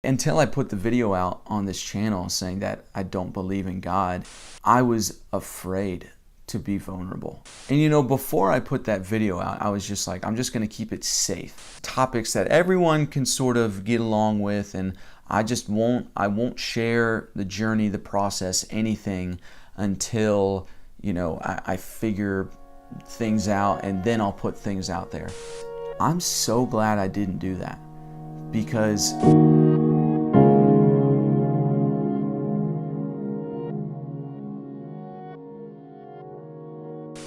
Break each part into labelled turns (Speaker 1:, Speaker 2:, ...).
Speaker 1: Until I put the video out on this channel saying that I don't believe in God, I was afraid to be vulnerable. And before I put that video out, I was just like, I'm just gonna keep it safe. Topics that everyone can sort of get along with, and I won't share the journey, the process, anything until, I figure things out, and then I'll put things out there. I'm so glad I didn't do that, because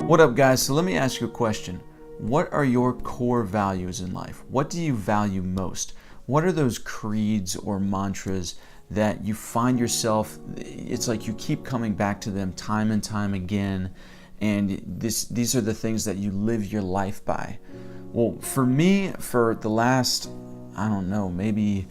Speaker 1: what up, guys? So let me ask you a question. What are your core values in life? What do you value most? What are those creeds or mantras that you find yourself, it's like you keep coming back to them time and time again, and these are the things that you live your life by? Well, for me, for the last, I don't know, maybe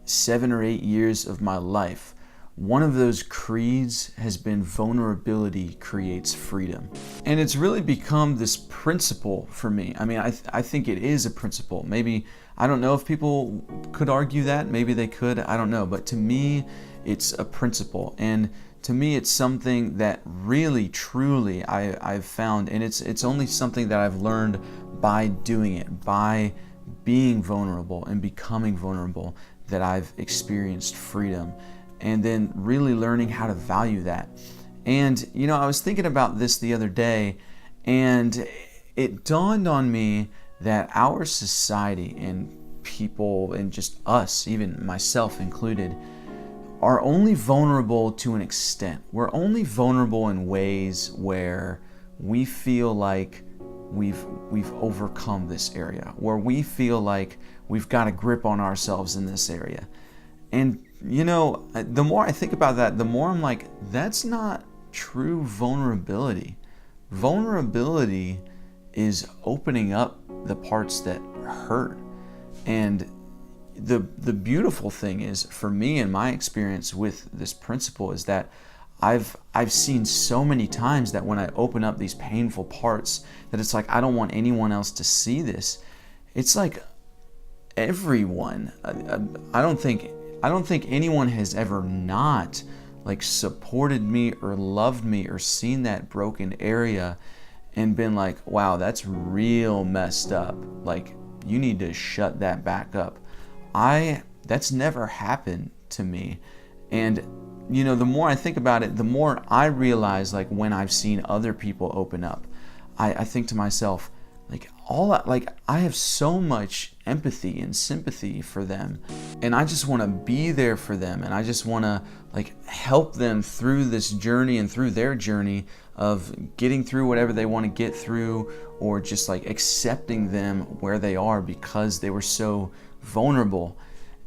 Speaker 1: 7 or 8 years of my life, one of those creeds has been vulnerability creates freedom. And it's really become this principle for me. I mean, I think it is a principle. Maybe, I don't know if people could argue that. Maybe they could. I don't know. But to me, it's a principle. And to me, it's something that really, truly I've found. And it's only something that I've learned by doing it, by being vulnerable and becoming vulnerable, that I've experienced freedom. And then really learning how to value that. And, I was thinking about this the other day, and it dawned on me that our society and people, and just us, even myself included, are only vulnerable to an extent. We're only vulnerable in ways where we feel like we've overcome this area, where we feel like we've got a grip on ourselves in this area. And the more I think about that, the more I'm like, that's not true vulnerability. Vulnerability is opening up the parts that hurt. And the beautiful thing is, for me and my experience with this principle, is that I've seen so many times that when I open up these painful parts, that it's like, I don't want anyone else to see this. It's like everyone, I don't think anyone has ever not supported me or loved me or seen that broken area and been like, wow, that's real messed up. Like, you need to shut that back up. That's never happened to me. And the more I think about it, the more I realize, when I've seen other people open up, I think to myself, I have so much empathy and sympathy for them, and I just want to be there for them, and I just want to help them through this journey and through their journey of getting through whatever they want to get through, or just accepting them where they are because they were so vulnerable.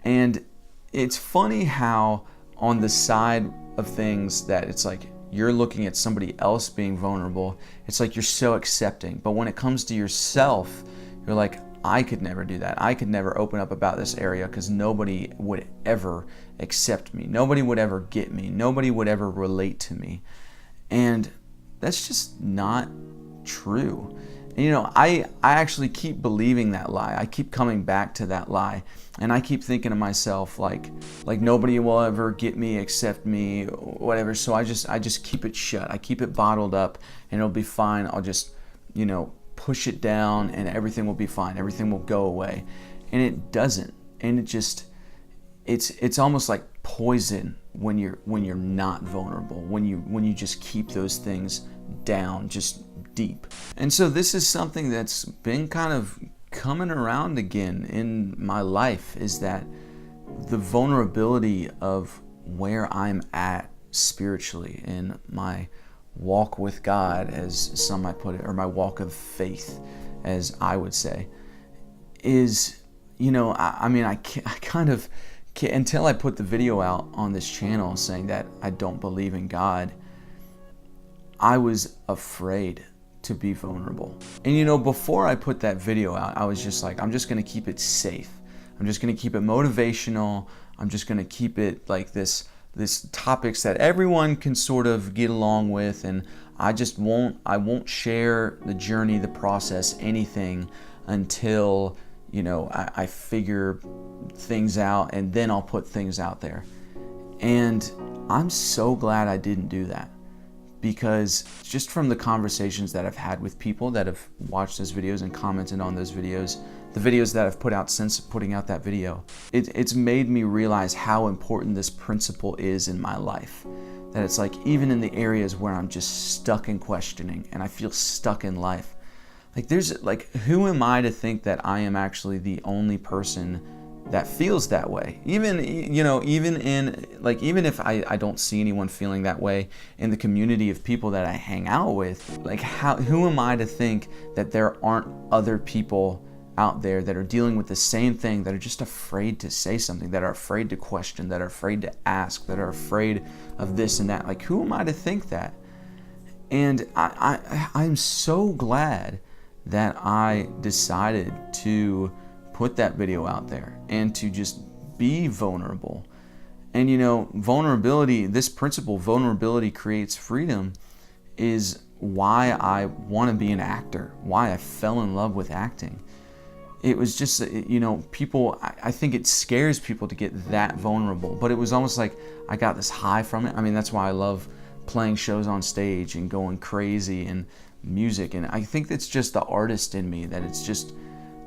Speaker 1: And it's funny how on the side of things that it's like you're looking at somebody else being vulnerable, it's like you're so accepting. But when it comes to yourself, you're like, I could never do that. I could never open up about this area because nobody would ever accept me. Nobody would ever get me. Nobody would ever relate to me. And that's just not true. And, I actually keep believing that lie. I keep coming back to that lie. And I keep thinking to myself, like nobody will ever get me, accept me, whatever. So I just keep it shut. I keep it bottled up, and it'll be fine. I'll just, push it down, and everything will be fine. Everything will go away. And it doesn't. And it's almost like poison when you're not vulnerable, when you just keep those things down, just deep. And so this is something that's been kind of coming around again in my life, is that the vulnerability of where I'm at spiritually in my walk with God, as some might put it, or my walk of faith, as I would say, is, I kind of, until I put the video out on this channel saying that I don't believe in God, I was afraid to be vulnerable. And before I put that video out, I was just like, I'm just gonna keep it safe. I'm just gonna keep it motivational. I'm just gonna keep it like this topics that everyone can sort of get along with, and I won't share the journey, the process, anything until, I figure things out and then I'll put things out there. And I'm so glad I didn't do that, because just from the conversations that I've had with people that have watched those videos and commented on those videos, the videos that I've put out since putting out that video, it's made me realize how important this principle is in my life. That it's like, even in the areas where I'm just stuck in questioning and I feel stuck in life, who am I to think that I am actually the only person that feels that way? Even if I don't see anyone feeling that way in the community of people that I hang out with, who am I to think that there aren't other people out there that are dealing with the same thing, that are just afraid to say something, that are afraid to question, that are afraid to ask, that are afraid of this and that? Who am I to think that? And I'm so glad that I decided to put that video out there and to just be vulnerable. And vulnerability, this principle, vulnerability creates freedom, is why I want to be an actor, why I fell in love with acting. It was just, people, I think it scares people to get that vulnerable, but it was almost like I got this high from it. I mean, that's why I love playing shows on stage and going crazy and music. And I think that's just the artist in me, that it's just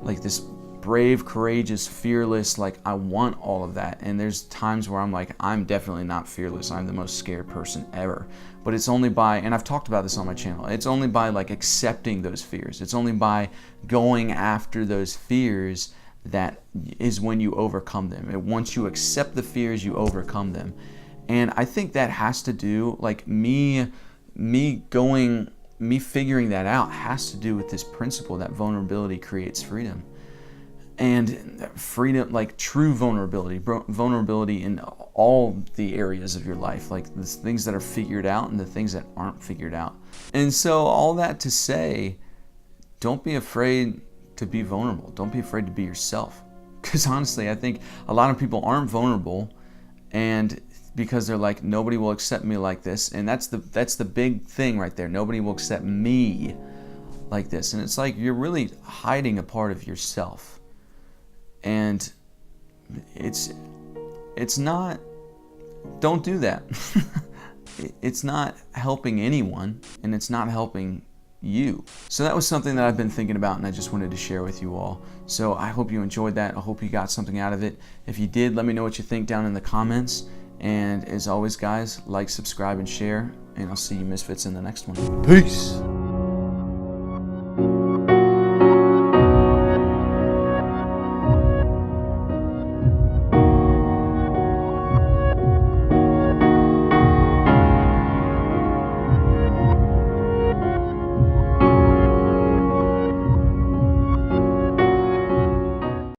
Speaker 1: like this brave, courageous, fearless, I want all of that. And there's times where I'm like, I'm definitely not fearless. I'm the most scared person ever. But it's only by, and I've talked about this on my channel, it's only by accepting those fears. It's only by going after those fears that is when you overcome them. And once you accept the fears, you overcome them. And I think that has to do, me figuring that out has to do with this principle that vulnerability creates freedom. And freedom, true vulnerability in all the areas of your life, the things that are figured out and the things that aren't figured out. And so all that to say, don't be afraid to be vulnerable. Don't be afraid to be yourself. Because honestly, I think a lot of people aren't vulnerable, and because they're like, nobody will accept me like this. And that's the big thing right there. Nobody will accept me like this. And it's like, you're really hiding a part of yourself. And it's not, don't do that. It's not helping anyone, and it's not helping you. So that was something that I've been thinking about, and I just wanted to share with you all. So I hope you enjoyed that. I hope you got something out of it. If you did, let me know what you think down in the comments. And as always, guys, like, subscribe, and share. And I'll see you misfits in the next one. Peace.